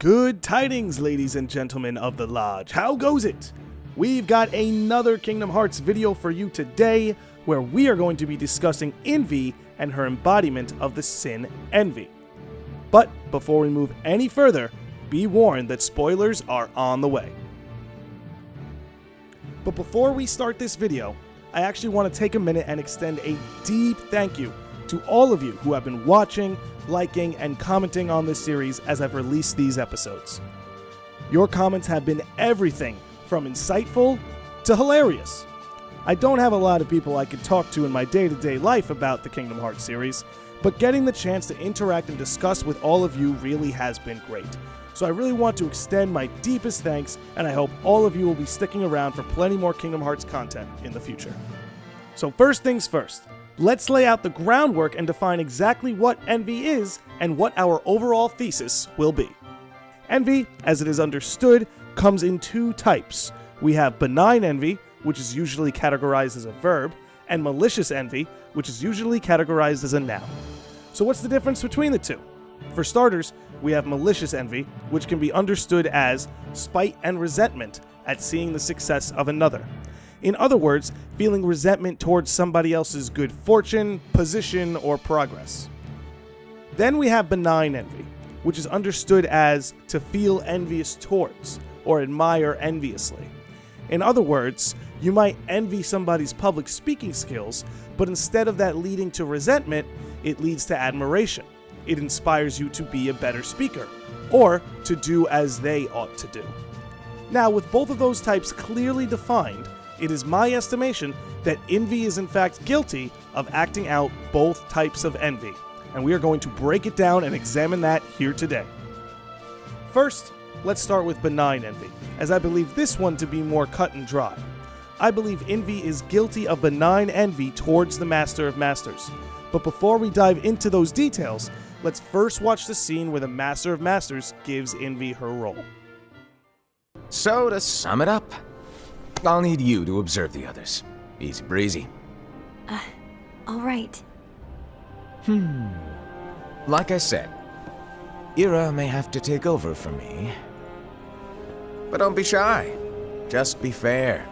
Good tidings, ladies and gentlemen of the Lodge. How goes it? We've got another Kingdom Hearts video for you today, where we are going to be discussing Invi and her embodiment of the sin Envy. But before we move any further, be warned that spoilers are on the way. But before we start this video, I actually want to take a minute and extend a deep thank you to all of you who have been watching, liking, and commenting on this series as I've released these episodes. Your comments have been everything from insightful to hilarious. I don't have a lot of people I could talk to in my day-to-day life about the Kingdom Hearts series, but getting the chance to interact and discuss with all of you really has been great. So I really want to extend my deepest thanks, and I hope all of you will be sticking around for plenty more Kingdom Hearts content in the future. So first things first, let's lay out the groundwork and define exactly what Envy is and what our overall thesis will be. Envy, as it is understood, comes in two types. We have Benign Envy, which is usually categorized as a verb, and Malicious Envy, which is usually categorized as a noun. So what's the difference between the two? For starters, we have Malicious Envy, which can be understood as spite and resentment at seeing the success of another. In other words, feeling resentment towards somebody else's good fortune, position, or progress. Then we have Benign Envy, which is understood as to feel envious towards, or admire enviously. In other words, you might envy somebody's public speaking skills, but instead of that leading to resentment, it leads to admiration. It inspires you to be a better speaker, or to do as they ought to do. Now, with both of those types clearly defined, it is my estimation that Invi is in fact guilty of acting out both types of envy, and we are going to break it down and examine that here today. First, let's start with Benign Envy, as I believe this one to be more cut and dry. I believe Invi is guilty of benign envy towards the Master of Masters. But before we dive into those details, let's first watch the scene where the Master of Masters gives Invi her role. So, to sum it up, I'll need you to observe the others. Easy breezy. All right. Like I said, Ira may have to take over for me. But don't be shy. Just be fair.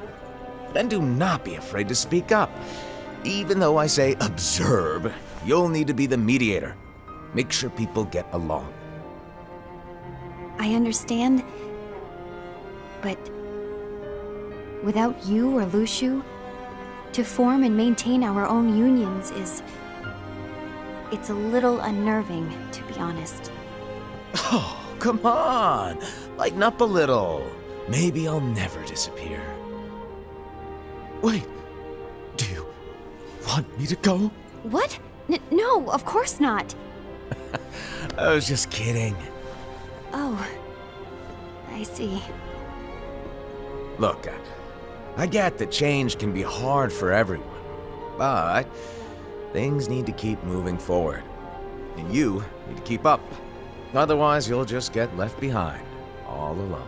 And do not be afraid to speak up. Even though I say observe, you'll need to be the mediator. Make sure people get along. I understand, but without you or Luciu, to form and maintain our own unions it's a little unnerving, to be honest. Oh, come on! Lighten up a little. Maybe I'll never disappear. Wait, do you want me to go? What? No, of course not. I was just kidding. Oh, I see. Look, I get that change can be hard for everyone, but things need to keep moving forward, and you need to keep up. Otherwise, you'll just get left behind, all alone.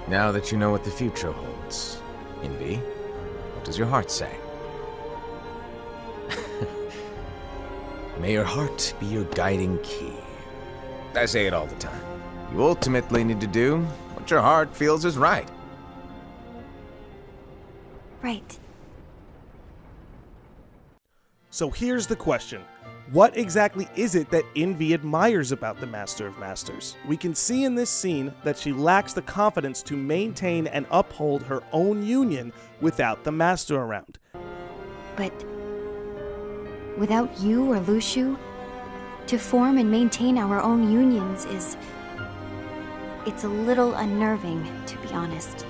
Now that you know what the future holds, Invi, what does your heart say? May your heart be your guiding key. I say it all the time. You ultimately need to do what your heart feels is right. Right. So here's the question. What exactly is it that Invi admires about the Master of Masters? We can see in this scene that she lacks the confidence to maintain and uphold her own union without the Master around. But without you or Luciu, to form and maintain our own unions it's a little unnerving, to be honest.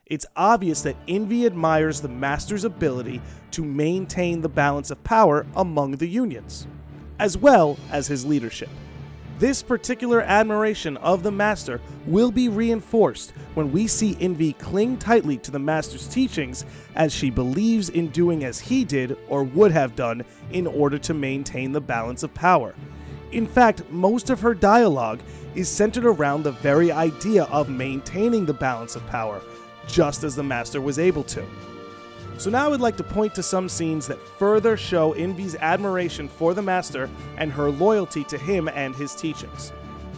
It's obvious that Invi admires the Master's ability to maintain the balance of power among the unions, as well as his leadership. This particular admiration of the Master will be reinforced when we see Invi cling tightly to the Master's teachings, as she believes in doing as he did or would have done in order to maintain the balance of power. In fact, most of her dialogue is centered around the very idea of maintaining the balance of power, just as the Master was able to. So now I would like to point to some scenes that further show Invi's admiration for the Master and her loyalty to him and his teachings.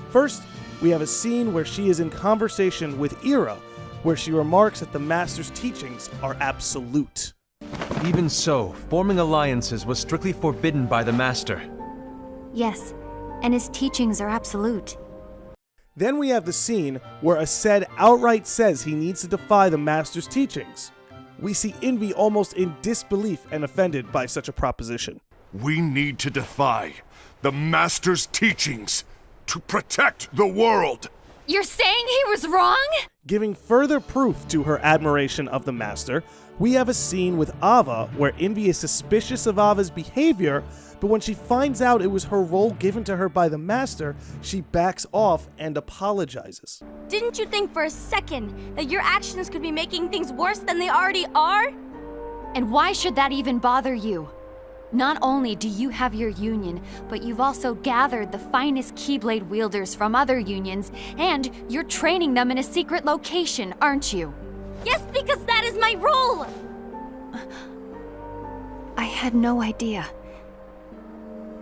First, we have a scene where she is in conversation with Ira, where she remarks that the Master's teachings are absolute. Even so, forming alliances was strictly forbidden by the Master. Yes, and his teachings are absolute. Then we have the scene where Aced outright says he needs to defy the Master's teachings. We see Invi almost in disbelief and offended by such a proposition. We need to defy the Master's teachings to protect the world. You're saying he was wrong? Giving further proof to her admiration of the Master, we have a scene with Ava where Invi is suspicious of Ava's behavior, but when she finds out it was her role given to her by the Master, she backs off and apologizes. Didn't you think for a second that your actions could be making things worse than they already are? And why should that even bother you? Not only do you have your union, but you've also gathered the finest Keyblade Wielders from other unions, and you're training them in a secret location, aren't you? Yes, because that is my role! I had no idea.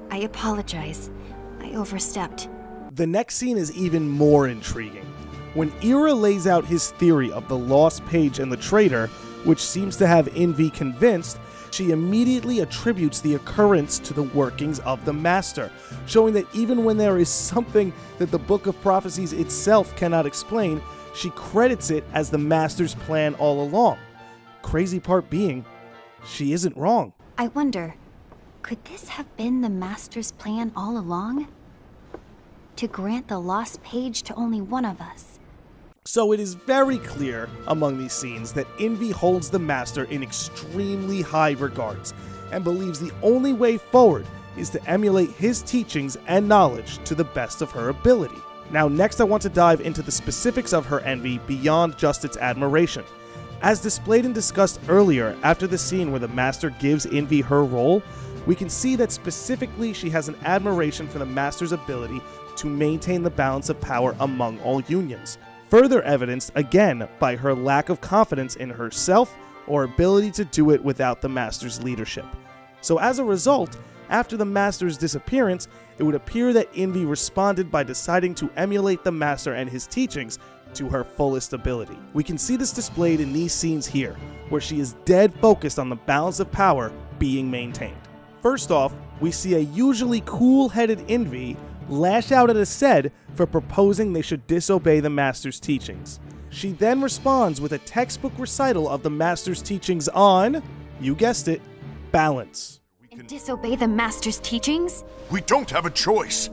I apologize. I overstepped. The next scene is even more intriguing. When Ira lays out his theory of the lost page and the traitor, which seems to have Invi convinced, she immediately attributes the occurrence to the workings of the Master, showing that even when there is something that the Book of Prophecies itself cannot explain, she credits it as the Master's plan all along. Crazy part being, she isn't wrong. I wonder, could this have been the Master's plan all along? To grant the lost page to only one of us? So it is very clear among these scenes that Invi holds the Master in extremely high regards and believes the only way forward is to emulate his teachings and knowledge to the best of her ability. Now next I want to dive into the specifics of her envy beyond just its admiration. As displayed and discussed earlier after the scene where the Master gives Invi her role, we can see that specifically she has an admiration for the Master's ability to maintain the balance of power among all unions. Further evidenced again by her lack of confidence in herself or ability to do it without the Master's leadership. So as a result, after the Master's disappearance, it would appear that Invi responded by deciding to emulate the Master and his teachings to her fullest ability. We can see this displayed in these scenes here, where she is dead focused on the balance of power being maintained. First off, we see a usually cool-headed Invi lash out at Aced for proposing they should disobey the Master's teachings. She then responds with a textbook recital of the Master's teachings on, you guessed it, balance. And disobey the Master's teachings? We don't have a choice.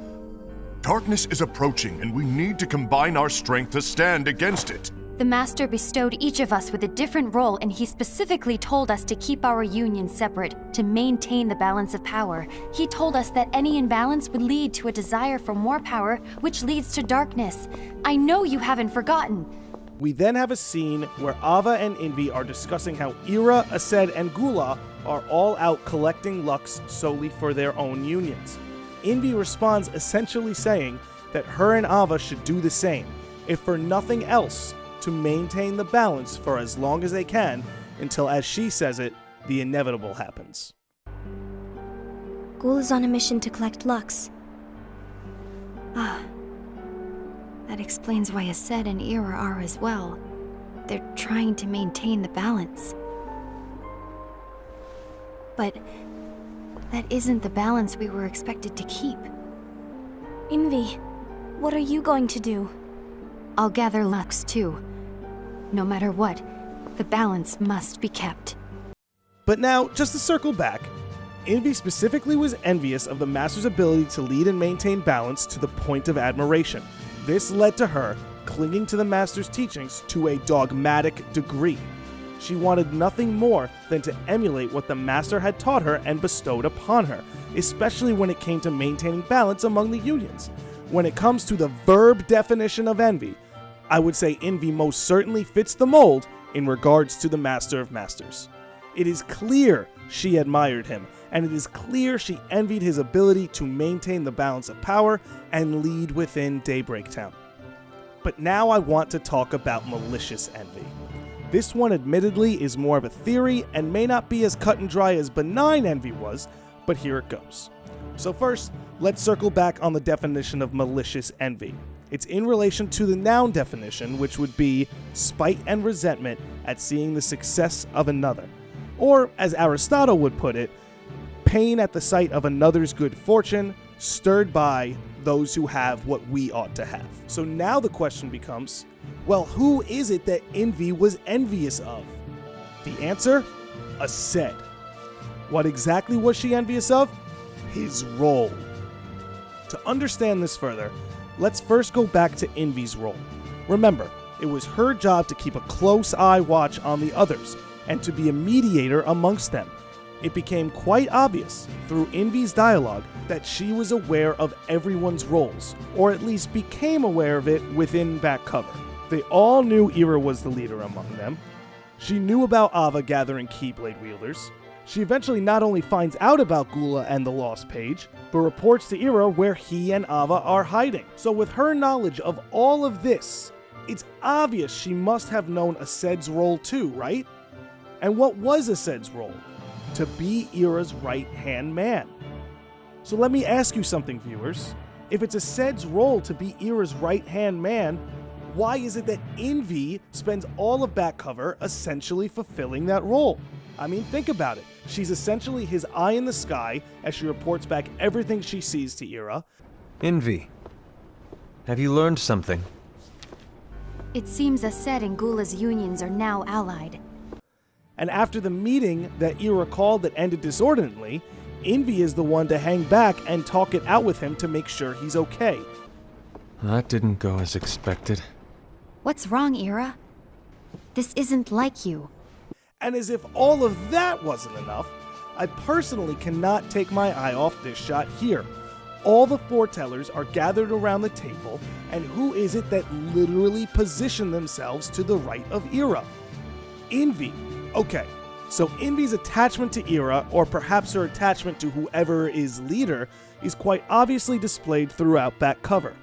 Darkness is approaching, and we need to combine our strength to stand against it. The Master bestowed each of us with a different role, and he specifically told us to keep our union separate, to maintain the balance of power. He told us that any imbalance would lead to a desire for more power, which leads to darkness. I know you haven't forgotten. We then have a scene where Ava and Invi are discussing how Ira, Aced, and Gula are all out collecting Lux solely for their own unions. Invi responds essentially saying that her and Ava should do the same, if for nothing else, to maintain the balance for as long as they can, until, as she says it, the inevitable happens. Ghoul is on a mission to collect Lux. That explains why Aced and Ira are as well. They're trying to maintain the balance. But that isn't the balance we were expected to keep. Invi, what are you going to do? I'll gather Lux too. No matter what, the balance must be kept. But now, just to circle back, Invi specifically was envious of the Master's ability to lead and maintain balance to the point of admiration. This led to her clinging to the Master's teachings to a dogmatic degree. She wanted nothing more than to emulate what the Master had taught her and bestowed upon her, especially when it came to maintaining balance among the unions. When it comes to the verb definition of envy, I would say Invi most certainly fits the mold in regards to the Master of Masters. It is clear she admired him, and it is clear she envied his ability to maintain the balance of power and lead within Daybreak Town. But now I want to talk about Malicious Envy. This one admittedly is more of a theory and may not be as cut and dry as Benign Envy was, but here it goes. So first, let's circle back on the definition of Malicious Envy. It's in relation to the noun definition, which would be spite and resentment at seeing the success of another. Or, as Aristotle would put it, pain at the sight of another's good fortune, stirred by those who have what we ought to have. So now the question becomes, well, who is it that Envy was envious of? The answer? A Sed. What exactly was she envious of? His role. To understand this further, let's first go back to Envy's role. Remember, it was her job to keep a close eye watch on the others, and to be a mediator amongst them. It became quite obvious through Envy's dialogue that she was aware of everyone's roles, or at least became aware of it within back cover. They all knew Ira was the leader among them. She knew about Ava gathering Keyblade Wielders. She eventually not only finds out about Gula and the Lost Page, but reports to Ira where he and Ava are hiding. So with her knowledge of all of this, it's obvious she must have known Ased's role too, right? And what was Ased's role? To be Ira's right-hand man. So let me ask you something, viewers. If it's Ased's role to be Ira's right-hand man, why is it that Envy spends all of back cover essentially fulfilling that role? I mean, think about it. She's essentially his eye in the sky as she reports back everything she sees to Ira. Invi, have you learned something? It seems Ased and Gula's unions are now allied. And after the meeting that Ira called that ended disordinately, Envy is the one to hang back and talk it out with him to make sure he's okay. That didn't go as expected. What's wrong, Ira? This isn't like you. And as if all of that wasn't enough, I personally cannot take my eye off this shot here. All the Foretellers are gathered around the table, and who is it that literally position themselves to the right of Ira? Envy. Okay, so Envy's attachment to Ira, or perhaps her attachment to whoever is leader, is quite obviously displayed throughout back cover.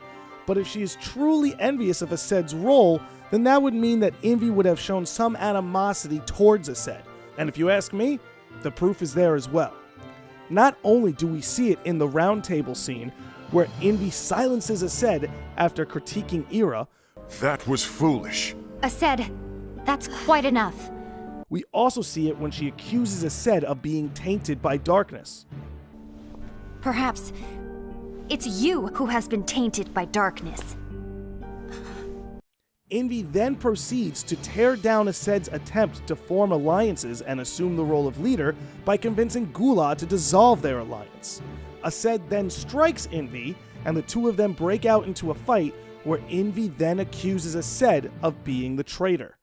But if she is truly envious of Ased's role, then that would mean that Envy would have shown some animosity towards Ased. And if you ask me, the proof is there as well. Not only do we see it in the round table scene, where Envy silences Ased after critiquing Ira. That was foolish. Ased, that's quite enough. We also see it when she accuses Ased of being tainted by darkness. Perhaps it's you who has been tainted by darkness. Envy then proceeds to tear down Ased's attempt to form alliances and assume the role of leader by convincing Gula to dissolve their alliance. Ased then strikes Envy, and the two of them break out into a fight where Envy then accuses Ased of being the traitor.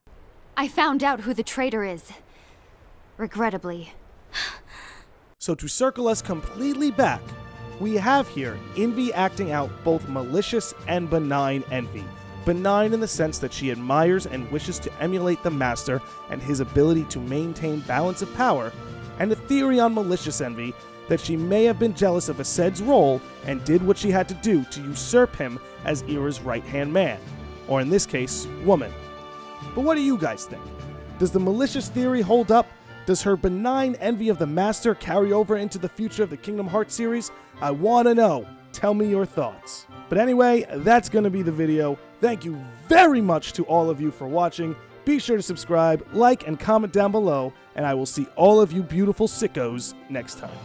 I found out who the traitor is. Regrettably. So to circle us completely back, we have here Envy acting out both malicious and benign envy. Benign in the sense that she admires and wishes to emulate the master and his ability to maintain balance of power, and a theory on malicious envy that she may have been jealous of Ased's role and did what she had to do to usurp him as Ira's right-hand man, or in this case, woman. But what do you guys think? Does the malicious theory hold up? Does her benign envy of the master carry over into the future of the Kingdom Hearts series? I want to know. Tell me your thoughts. But anyway, that's going to be the video. Thank you very much to all of you for watching. Be sure to subscribe, like, and comment down below, and I will see all of you beautiful sickos next time.